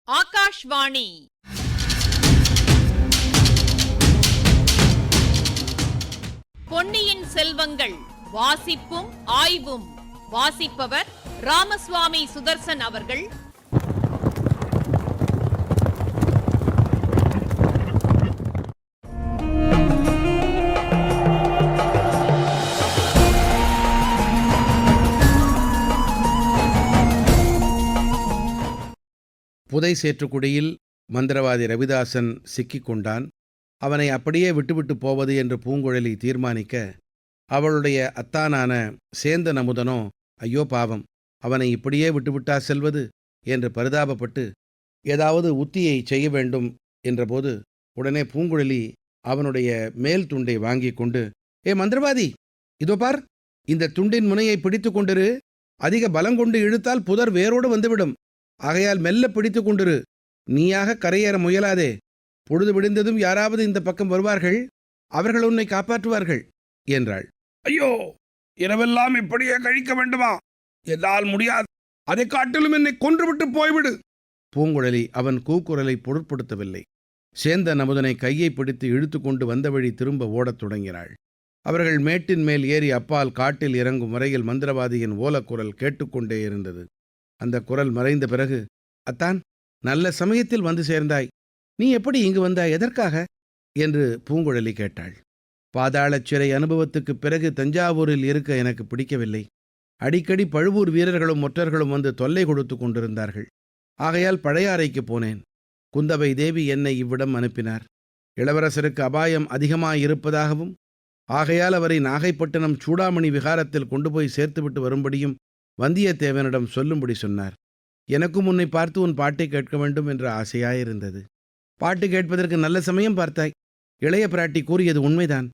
ஆகாஷ்வாணி. பொன்னியின் செல்வங்கள் வாசிப்பும் ஆய்வும். வாசிப்பவர் ராமசுவாமி சுதர்சன் அவர்கள். புதை சேற்றுக்குடியில் மந்திரவாதி ரவிதாசன் சிக்கிக் கொண்டான். அவனை அப்படியே விட்டுவிட்டு போவது என்று பூங்குழலி தீர்மானிக்க, அவளுடைய அத்தானான சேந்தன் அமுதனோ, ஐயோ பாவம், அவனை இப்படியே விட்டுவிட்டா செல்வது என்று பரிதாபப்பட்டு ஏதாவது உத்தியை செய்ய வேண்டும் என்றபோது, உடனே பூங்குழலி அவனுடைய மேல் துண்டை வாங்கி கொண்டு, ஏ மந்திரவாதி, இதோ பார், இந்த துண்டின் முனையை பிடித்து கொண்டிரு. அதிக பலங்கொண்டு இழுத்தால் புதர் வேரோடு வந்துவிடும். ஆகையால் மெல்ல பிடித்து கொண்டிரு. நீயாக கரையேற முயலாதே. பொழுது விடிந்ததும் யாராவது இந்த பக்கம் வருவார்கள். அவர்கள் உன்னை காப்பாற்றுவார்கள் என்றாள். ஐயோ, இரவெல்லாம் இப்படியே கழிக்க வேண்டுமா? என்னால் முடியாது. அதை காட்டிலும் என்னை கொன்றுவிட்டு போய்விடு. பூங்குழலி அவன் கூக்குரலை பொருட்படுத்தவில்லை. சேந்தன் அமுதனை கையை பிடித்து இழுத்து கொண்டு வந்த வழி திரும்ப ஓடத் தொடங்கினாள். அவர்கள் மேட்டின் மேல் ஏறி அப்பால் காட்டில் இறங்கும் வரையில் மந்திரவாதியின் ஓலக்குரல் கேட்டுக்கொண்டே இருந்தது. அந்த குரல் மறைந்த பிறகு, அத்தான், நல்ல சமயத்தில் வந்து சேர்ந்தாய். நீ எப்படி இங்கு வந்தாய்? எதற்காக என்று பூங்குழலி கேட்டாள். பாதாளச் சிறை அனுபவத்துக்குப் பிறகு தஞ்சாவூரில் இருக்க எனக்கு பிடிக்கவில்லை. அடிக்கடி பழுவூர் வீரர்களும் ஒற்றர்களும் வந்து தொல்லை கொடுத்து கொண்டிருந்தார்கள். ஆகையால் பழையாறைக்கு போனேன். குந்தவை தேவி என்னை இவ்விடம் அனுப்பினார். இளவரசருக்கு அபாயம் அதிகமாயிருப்பதாகவும், ஆகையால் அவரை நாகைப்பட்டினம் சூடாமணி விகாரத்தில் கொண்டு போய் சேர்த்துவிட்டு வரும்படியும் வந்தியத்தேவனிடம் சொல்லும்படி சொன்னார். எனக்கும் உன்னை பார்த்து உன் பாட்டை கேட்க வேண்டும் என்ற ஆசையாயிருந்தது. பாட்டு கேட்பதற்கு நல்ல சமயம் பார்த்தாய். இளைய பிராட்டி கூறியது உண்மைதான்.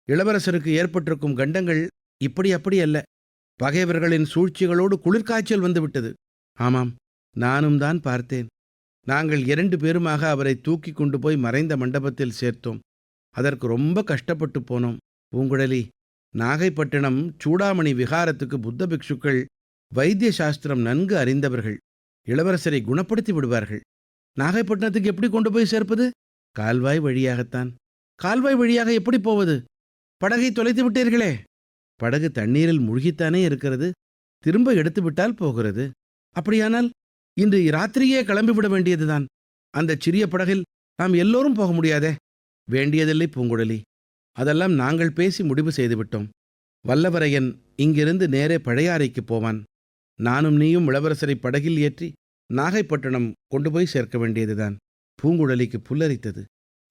இளவரசருக்கு ஏற்பட்டிருக்கும் கண்டங்கள் இப்படி அப்படி அல்ல. பகைவர்களின் சூழ்ச்சிகளோடு குளிர்காய்ச்சல் வந்துவிட்டது. ஆமாம், நானும் தான் பார்த்தேன். நாங்கள் 2 பேருமாக அவரை தூக்கி கொண்டு போய் மறைந்த மண்டபத்தில் சேர்த்தோம். அதற்கு ரொம்ப கஷ்டப்பட்டு போனோம். பூங்குழலி, நாகைப்பட்டினம் சூடாமணி விகாரத்துக்கு புத்த பிக்ஷுக்கள் வைத்திய சாஸ்திரம் நன்கு அறிந்தவர்கள். இளவரசரை குணப்படுத்தி விடுவார்கள். நாகைப்பட்டினத்துக்கு எப்படி கொண்டு போய் சேர்ப்பது? கால்வாய் வழியாகத்தான். கால்வாய் வழியாக எப்படி போவது? படகை தொலைத்து விட்டீர்களே. படகு தண்ணீரில் மூழ்கித்தானே இருக்கிறது. திரும்ப எடுத்து விட்டால் போகிறது. அப்படியானால் இன்று ராத்திரியே கிளம்பிவிட வேண்டியதுதான். அந்த சிறிய படகில் நாம் எல்லோரும் போக முடியாதே. வேண்டியதில்லை பூங்குழலி, அதெல்லாம் நாங்கள் பேசி முடிவு செய்துவிட்டோம். வல்லவரையன் இங்கிருந்து நேரே பழையாறைக்கு போவான். நானும் நீயும் இளவரசரை படகில் ஏற்றி நாகைப்பட்டினம் கொண்டு போய் சேர்க்க வேண்டியதுதான். பூங்குழலிக்கு புல்லரித்தது.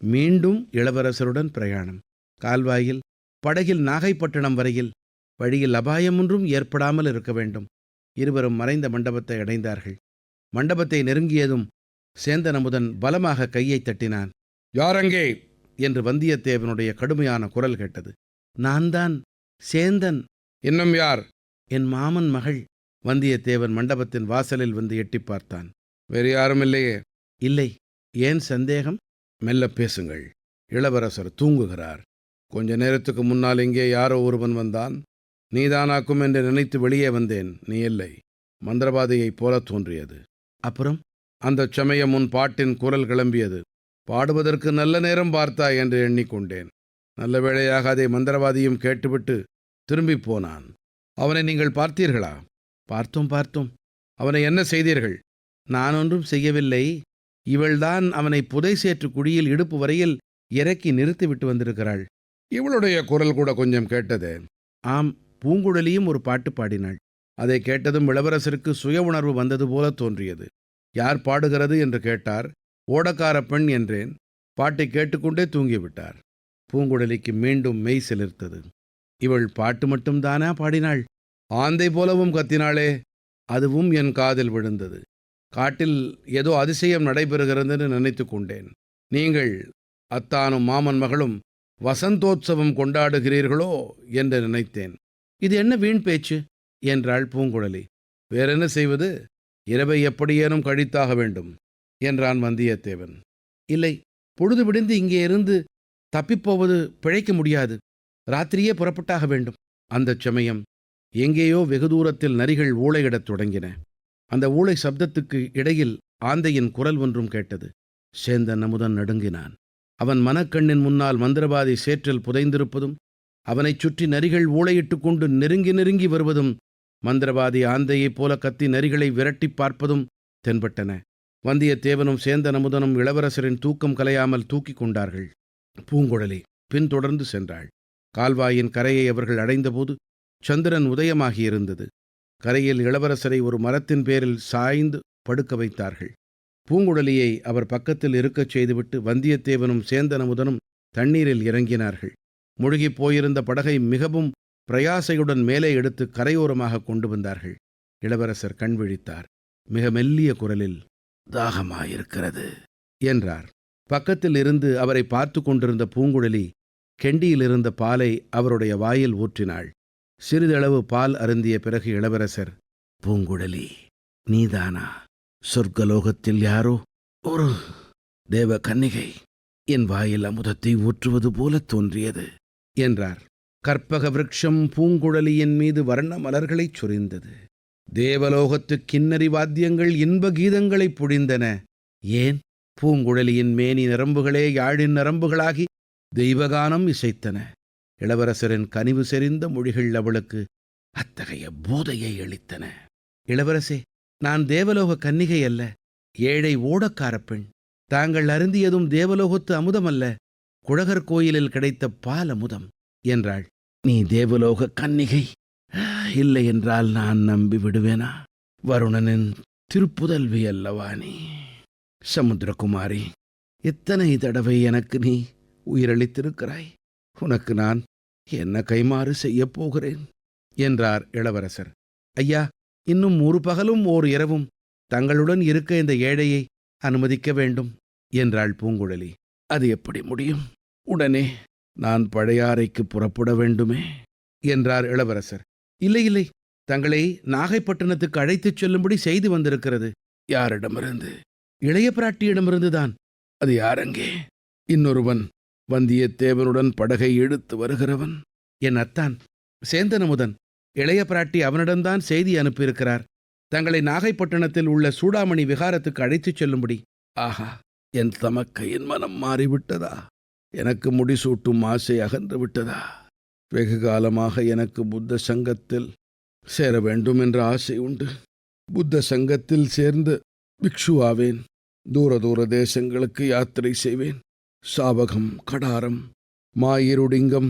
மீண்டும் இளவரசருடன் பிரயாணம். கால்வாயில் படகில் நாகைப்பட்டினம் வரையில். வழியில் அபாயம் ஒன்றும் ஏற்படாமல் இருக்க வேண்டும். இருவரும் மறைந்த மண்டபத்தை அடைந்தார்கள். மண்டபத்தை நெருங்கியதும் சேந்தன் அமுதன் பலமாக கையை தட்டினான். யாரங்கே என்று வந்தியத்தேவனுடைய கடுமையான குரல் கேட்டது. நான் தான், சேந்தன். இன்னும் யார்? என் மாமன் மகள். வந்தியத்தேவன் மண்டபத்தின் வாசலில் வந்து எட்டி பார்த்தான். வேறு யாரும் இல்லையே? இல்லை. ஏன் சந்தேகம்? மெல்ல பேசுங்கள். இளவரசர் தூங்குகிறார். கொஞ்ச நேரத்துக்கு முன்னால் இங்கே யாரோ ஒருவன் வந்தான். நீதானாக்கும் என்று நினைத்து வெளியே வந்தேன். நீ இல்லை. மந்திரவாதியைப் போல தோன்றியது. அப்புறம்? அந்தச் சமயம் உன் பாட்டின் குரல் கிளம்பியது. பாடுவதற்கு நல்ல நேரம் பார்த்தாய் என்று எண்ணிக்கொண்டேன். நல்ல வேளையாக அதை மந்திரவாதியும் கேட்டுவிட்டு திரும்பி போனான். அவனை நீங்கள் பார்த்தீர்களா? பார்த்தோம். அவனை என்ன செய்தீர்கள்? நான் ஒன்றும் செய்யவில்லை. இவள்தான் அவனை புதை சேற்று குழியில் இடுப்பு வரையில் இறக்கி நிறுத்திவிட்டு வந்திருக்கிறாள். இவளுடைய குரல் கூட கொஞ்சம் கேட்டதே. ஆம், பூங்குழலியும் ஒரு பாட்டு பாடினாள். அதை கேட்டதும் இளவரசருக்கு சுய உணர்வு வந்தது போல தோன்றியது. யார் பாடுகிறது என்று கேட்டார். ஓடக்கார பெண் என்றேன். பாட்டை கேட்டுக்கொண்டே தூங்கிவிட்டார். பூங்குழலிக்கு மீண்டும் மெய் சிலிர்த்தது. இவள் பாட்டு மட்டும்தானா பாடினாள்? ஆந்தை போலவும் கத்தினாளே. அதுவும் என் காதில் விழுந்தது. காட்டில் ஏதோ அதிசயம் நடைபெறுகிறதுன்னு நினைத்து கொண்டேன். நீங்கள் அத்தானும் மாமன் மகளும் வசந்தோத்சவம் கொண்டாடுகிறீர்களோ என்று நினைத்தேன். இது என்ன வீண் பேச்சு என்றாள் பூங்குழலி. வேறென்ன செய்வது? இரவை எப்படியேனும் கழித்தாக வேண்டும் என்றான் வந்தியத்தேவன். இல்லை, பொழுது விடிந்து இங்கே இருந்து தப்பிப்போவது பிழைக்க முடியாது. ராத்திரியே புறப்பட்டாக வேண்டும். அந்தச் சமயம் எங்கேயோ வெகு தூரத்தில் நரிகள் ஊளையிடத் தொடங்கின. அந்த ஊளை சப்தத்துக்கு இடையில் ஆந்தையின் குரல் ஒன்றும் கேட்டது. சேந்தன் அமுதன் நடுங்கினான். அவன் மனக்கண்ணின் முன்னால் மந்திரவாதி சேற்றில் புதைந்திருப்பதும், அவனைச் சுற்றி நரிகள் ஊளையிட்டுக் கொண்டு நெருங்கி நெருங்கி வருவதும், மந்திரவாதி ஆந்தையைப் போல கத்தி நரிகளை விரட்டிப் பார்ப்பதும் தென்பட்டன. வந்தியத்தேவனும் சேந்தன் அமுதனும் இளவரசரின் தூக்கம் கலையாமல் தூக்கிக் கொண்டார்கள். பூங்குழலி பின்தொடர்ந்து சென்றாள். கால்வாயின் கரையை அவர்கள் அடைந்தபோது சந்திரன் உதயமாகியிருந்தது. கரையில் இளவரசரை ஒரு மரத்தின் பேரில் சாய்ந்து படுக்க வைத்தார்கள். பூங்குழலியை அவர் பக்கத்தில் இருக்கச் செய்துவிட்டு வந்தியத்தேவனும் சேந்தன் அமுதனும் தண்ணீரில் இறங்கினார்கள். முழுகிப் போயிருந்த படகை மிகவும் பிரயாசையுடன் மேலே எடுத்து கரையோரமாக கொண்டு வந்தார்கள். இளவரசர் கண் விழித்தார். மிக மெல்லிய குரலில், தாகமாயிருக்கிறது என்றார். பக்கத்தில் இருந்து அவரை பார்த்து கொண்டிருந்த பூங்குழலி கெண்டியிலிருந்த பாலை அவருடைய வாயில் ஊற்றினாள். சிறிதளவு பால் அருந்திய பிறகு இளவரசர், பூங்குழலி, நீதானா? சொர்க்கலோகத்தில் யாரோ ஒரு தேவ கன்னிகை என் வாயில் அமுதத்தை ஊற்றுவது போல தோன்றியது என்றார். கற்பக விருட்சம் பூங்குழலியின் மீது வர்ண மலர்களைச் சொரிந்தது. தேவலோகத்து கின்னரி வாத்தியங்கள் இன்ப கீதங்களைப் பொழிந்தன. ஏன், பூங்குழலியின் மேனி நரம்புகளே யாழின் நரம்புகளாகி தெய்வகானம் இசைத்தன. இளவரசரின் கனிவு செறிந்த மொழிகள் அவளுக்கு அத்தகைய போதையை அளித்தன. இளவரசே, நான் தேவலோக கன்னிகை அல்ல, ஏழை ஓடக்காரப் பெண். தாங்கள் அருந்தியதும் தேவலோகத்து அமுதமல்ல, குழகர் கோயிலில் கிடைத்த பால் அமுதம் என்றாள். நீ தேவலோக கன்னிகை இல்லை என்றால் நான் நம்பி விடுவேனா? வருணனின் திருப்புதல்வி அல்லவா நீ? சமுத்திரகுமாரி, எத்தனை தடவை எனக்கு நீ உயிரளித்திருக்கிறாய். உனக்கு நான் என்ன கைமாறு செய்யப் போகிறேன் என்றார் இளவரசர். ஐயா, இன்னும் ஒரு பகலும் ஓர் இரவும் தங்களுடன் இருக்க இந்த ஏழையை அனுமதிக்க வேண்டும் என்றாள் பூங்குழலி. அது எப்படி முடியும்? உடனே நான் பழையாறைக்கு புறப்பட வேண்டுமே என்றார் இளவரசர். இல்லை இல்லை, தங்களை நாகைப்பட்டினத்துக்கு அழைத்துச் செல்லும்படி செய்தி வந்திருக்கிறது. யாரிடமிருந்து? இளைய பிராட்டியிடமிருந்துதான். அது யாரங்கே? இன்னொருவன், வந்தியத்தேவனுடன் படகை இழுத்து வருகிறவன். என் அத்தான் சேந்தன் அமுதன். இளைய பிராட்டி அவனிடம்தான் செய்தி அனுப்பியிருக்கிறார், தங்களை நாகைப்பட்டினத்தில் உள்ள சூடாமணி விகாரத்துக்கு அழைத்துச் செல்லும்படி. ஆஹா, என் தமக்கையின் மனம் மாறிவிட்டதா? எனக்கு முடிசூட்டும் ஆசை அகன்று விட்டதா? வெகு காலமாக எனக்கு புத்த சங்கத்தில் சேர வேண்டும் என்ற ஆசை உண்டு. புத்த சங்கத்தில் சேர்ந்து பிக்ஷுவாவேன். தூர தூர தேசங்களுக்கு யாத்திரை செய்வேன். சாவகம், கடாரம், மாயிருடிங்கம்,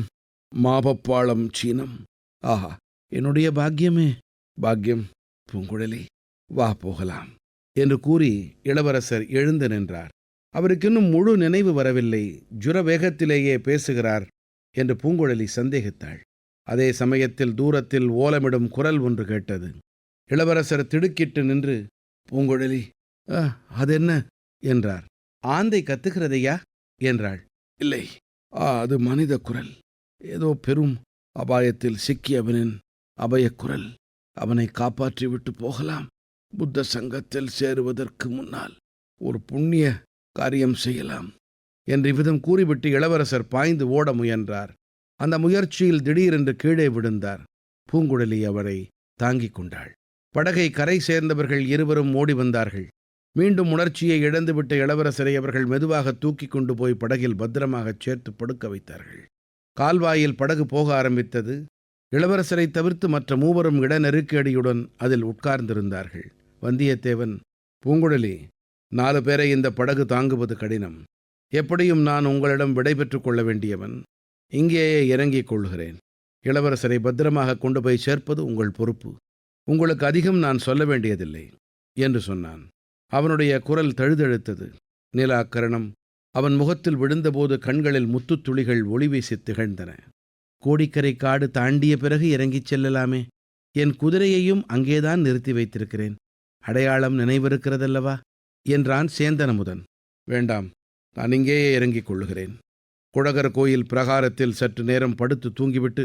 மாபப்பாளம், சீனம். ஆஹா, என்னுடைய பாக்கியமே பாக்கியம். பூங்குழலி, வா போகலாம் என்று கூறி இளவரசர் எழுந்து நின்றார். அவருக்கு இன்னும் முழு நினைவு வரவில்லை. ஜுர வேகத்திலேயே பேசுகிறார் என்று பூங்குழலி சந்தேகித்தாள். அதே சமயத்தில் தூரத்தில் ஓலமிடும் குரல் ஒன்று கேட்டது. இளவரசர் திடுக்கிட்டு நின்று, பூங்குழலி, அதென்ன என்றார். ஆந்தை கத்துகிறதையா என்றாள். இல்லை, அது மனித குரல். ஏதோ பெரும் அபாயத்தில் சிக்கியவனின் அபயக்குரல். அவனை காப்பாற்றிவிட்டு போகலாம். புத்த சங்கத்தில் சேருவதற்கு முன்னால் ஒரு புண்ணிய காரியம் செய்யலாம் என்று இவ்விதம் கூறிவிட்டு இளவரசர் பாய்ந்து ஓட முயன்றார். அந்த முயற்சியில் திடீரென்று கீழே விழுந்தார். பூங்குழலி அவரை தாங்கிக் கொண்டாள். படகை கரை சேர்ந்தவர்கள் இருவரும் ஓடி வந்தார்கள். மீண்டும் உணர்ச்சியை இழந்துவிட்ட இளவரசரை அவர்கள் மெதுவாக தூக்கி கொண்டு போய் படகில் பத்திரமாகச் சேர்த்து படுக்க வைத்தார்கள். கால்வாயில் படகு போக ஆரம்பித்தது. இளவரசரை தவிர்த்து மற்ற மூவரும் இடநெருக்கடியுடன் அதில் உட்கார்ந்திருந்தார்கள். வந்தியத்தேவன், பூங்குழலி, 4 பேரை இந்த படகு தாங்குவது கடினம். எப்படியும் நான் உங்களிடம் விடை பெற்றுக் கொள்ள வேண்டியவன். இங்கேயே இறங்கிக் கொள்கிறேன். இளவரசரை பத்திரமாக கொண்டு போய் சேர்ப்பது உங்கள் பொறுப்பு. உங்களுக்கு அதிகம் நான் சொல்ல வேண்டியதில்லை என்று சொன்னான். அவனுடைய குரல் தழுதழுத்தது. நிலாக்கரணம் அவன் முகத்தில் விழுந்தபோது கண்களில் முத்துத்துளிகள் ஒளி வீசி திகழ்ந்தன. கோடிக்கரை காடு தாண்டிய பிறகு இறங்கிச் செல்லலாமே. என் குதிரையையும் அங்கேதான் நிறுத்தி வைத்திருக்கிறேன். அடையாளம் நினைவிருக்கிறதல்லவா என்றான் சேந்தன் அமுதன். வேண்டாம், நான் இங்கேயே இறங்கிக் கொள்ளுகிறேன். குழகர் கோயில் பிரகாரத்தில் சற்று நேரம் படுத்து தூங்கிவிட்டு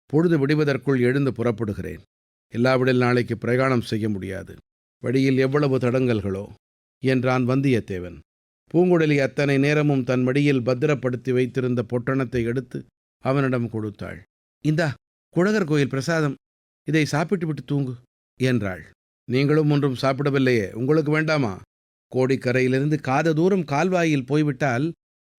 பொழுது விடுவதற்குள் எழுந்து புறப்படுகிறேன். இல்லாவிடில் நாளைக்கு பிரயாணம் செய்ய முடியாது. வழியில் எவ்வளவு தடங்கல்களோ என்றான் வந்தியத்தேவன். பூங்குழலி அத்தனை நேரமும் தன் மடியில் பத்திரப்படுத்தி வைத்திருந்த பொட்டணத்தை எடுத்து அவனிடம் கொடுத்தாள். இந்தா, குழகர் கோயில் பிரசாதம், இதை சாப்பிட்டு விட்டு தூங்கு என்றாள். நீங்களும் ஒன்றும் சாப்பிடவில்லையே, உங்களுக்கு வேண்டாமா? கோடிக்கரையிலிருந்து காத தூரம் கால்வாயில் போய்விட்டால்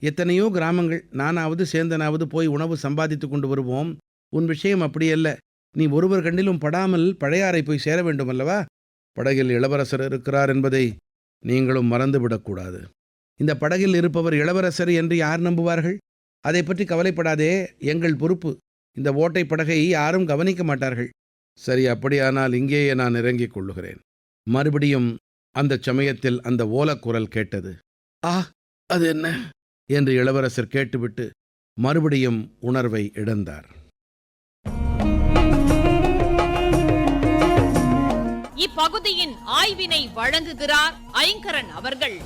எத்தனையோ கிராமங்கள் நானாவது சேந்தனாவது போய் உணவு சம்பாதித்து கொண்டு வருவோம். உன் விஷயம் அப்படியல்ல. நீ ஒருவர் கண்ணிலும் படாமல் பழையாறை போய் சேர வேண்டும் அல்லவா? படகில் இளவரசர் இருக்கிறார் என்பதை நீங்களும் மறந்துவிடக்கூடாது. இந்த படகில் இருப்பவர் இளவரசர் என்று யார் நம்புவார்கள்? அதை பற்றி கவலைப்படாதே, எங்கள் பொறுப்பு. இந்த ஓட்டை படகை யாரும் கவனிக்க மாட்டார்கள். சரி, அப்படியானால் இங்கேயே நான் இறங்கிக் கொள்ளுகிறேன். மறுபடியும் அந்த சமயத்தில் அந்த ஓலக்குரல் கேட்டது. ஆ, அது என்ன என்று இளவரசர் கேட்டுவிட்டு மறுபடியும் உணர்வை இழந்தார். இப்பகுதியின் ஆய்வினை வழங்குகிறார் ஐங்கரன் அவர்கள்.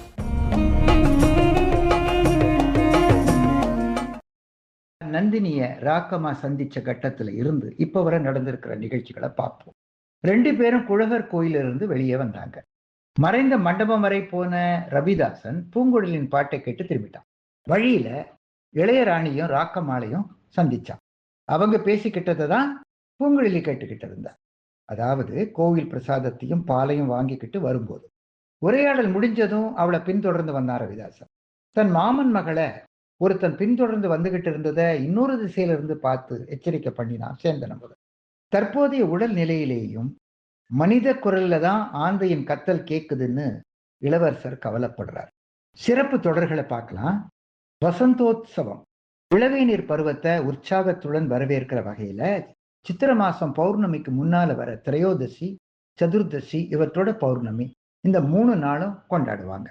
நந்தினிய ராக்கமா சந்திச்ச கட்டத்துல இருந்து இப்ப வரை நடந்திருக்கிற நிகழ்ச்சிகளை பார்ப்போம். 2 பேரும் குழகர் கோயிலிருந்து வெளியே வந்தாங்க. மறைந்த மண்டபம் வரை போன ரவிதாசன் பூங்குழலின் பாட்டை கேட்டு திரும்பிட்டான். வழியில இளையராணியும் ராக்கமாலையும் சந்திச்சான். அவங்க பேசிக்கிட்டதை தான் பூங்குழலி கேட்டுக்கிட்டு இருந்தா. அதாவது கோவில் பிரசாதத்தையும் பாலையும் வாங்கிக்கிட்டு வரும்போது. உரையாடல் முடிஞ்சதும் அவளை பின்தொடர்ந்து வந்தான் ரவிதாசன். தன் மாமன் மகளை ஒருத்தன் பின்தொடர்ந்து வந்துகிட்டு இருந்ததை இன்னொரு திசையில இருந்து பார்த்து எச்சரிக்கை பண்ணினான் சேந்தன் அமுதன். தற்போதைய உடல் நிலையிலேயும் மனித குரல்ல தான் ஆந்தையின் கத்தல் கேக்குதுன்னு இளவரசர் கவலைப்படுறார். சிறப்பு தொடர்களை பார்க்கலாம். வசந்தோத்சவம் இளவேநீர் பருவத்தை உற்சாகத்துடன் வரவேற்கிற வகையில சித்திர மாசம் பௌர்ணமிக்கு முன்னால வர திரையோதசி, சதுர்தசி இவற்றோட பௌர்ணமி இந்த 3 நாளும் கொண்டாடுவாங்க.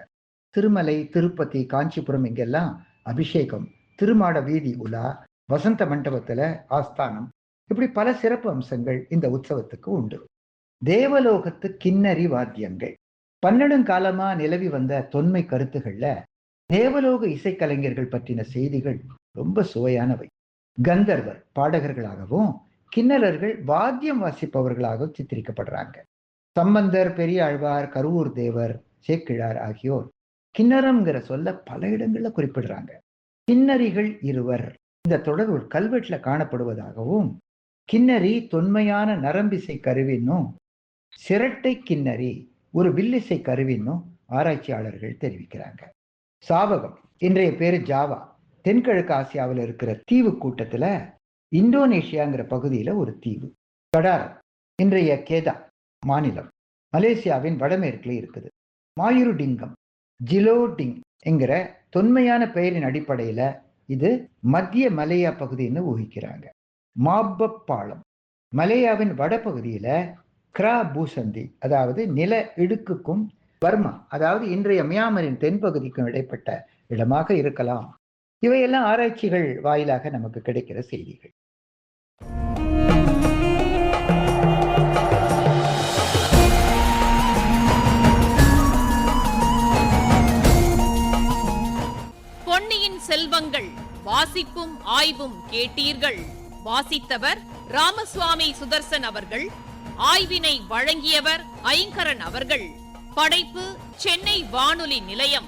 திருமலை, திருப்பதி, காஞ்சிபுரம் இங்கெல்லாம் அபிஷேகம், திருமாட வீதி உலா, வசந்த மண்டபத்துல ஆஸ்தானம், இப்படி பல சிறப்பு அம்சங்கள் இந்த உற்சவத்துக்கு உண்டு. தேவலோகத்து கிண்ணறி வாத்தியங்கள் 12 காலமா நிலவி வந்த தொன்மை கருத்துகள்ல தேவலோக இசைக்கலைஞர்கள் பற்றின செய்திகள் ரொம்ப சுவையானவை. கந்தர்வர் பாடகர்களாகவும் கிண்ணறர்கள் வாத்தியம் வாசிப்பவர்களாகவும் சித்தரிக்கப்படுறாங்க. சம்பந்தர், பெரியாழ்வார், கருவூர் தேவர், சேக்கிழார் ஆகியோர் கிண்ணறம்ங்கிற சொல்ல பல இடங்கள்ல குறிப்பிடுறாங்க. கிண்ணறிகள் இருவர் இந்த தொடர் ஒரு கல்வெட்டுல காணப்படுவதாகவும், கிண்ணறி தொன்மையான நரம்பிசை கருவின்னும், சிரட்டை கிண்ணறி ஒரு வில்லிசை கருவின்னும் ஆராய்ச்சியாளர்கள் தெரிவிக்கிறாங்க. சாவகம் இன்றைய பேரு ஜாவா, தென்கிழக்கு ஆசியாவில் இருக்கிற தீவு கூட்டத்துல இந்தோனேஷியாங்கிற பகுதியில ஒரு தீவு. கடாரம் இன்றைய கேதா மாநிலம் மலேசியாவின் வடமேற்குல இருக்குது. மாயுருடிங்கம், ஜிலோடிங் என்கிற தொன்மையான பெயரின் அடிப்படையில இது மத்திய மலேயா பகுதின்னு ஊகிக்கிறாங்க. மாப்பப்பாளம் மலேயாவின் வடபகுதியில கிரா பூசந்தி, அதாவது நில இடுக்குக்கும் பர்மா, அதாவது இன்றைய மியான்மரின் தென்பகுதிக்கும் இடைப்பட்ட இடமாக இருக்கலாம். இவையெல்லாம் ஆராய்ச்சிகள் வாயிலாக நமக்கு கிடைக்கிற செய்திகள். பொன்னியின் செல்வங்கள் வாசிப்பும் ஆய்வும் கேட்டீர்கள். வாசித்தவர் ராமசுவாமி சுதர்சன் அவர்கள். ஆய்வினை வழங்கியவர் ஐங்கரன் அவர்கள். படைப்பு சென்னை வானொலி நிலையம்.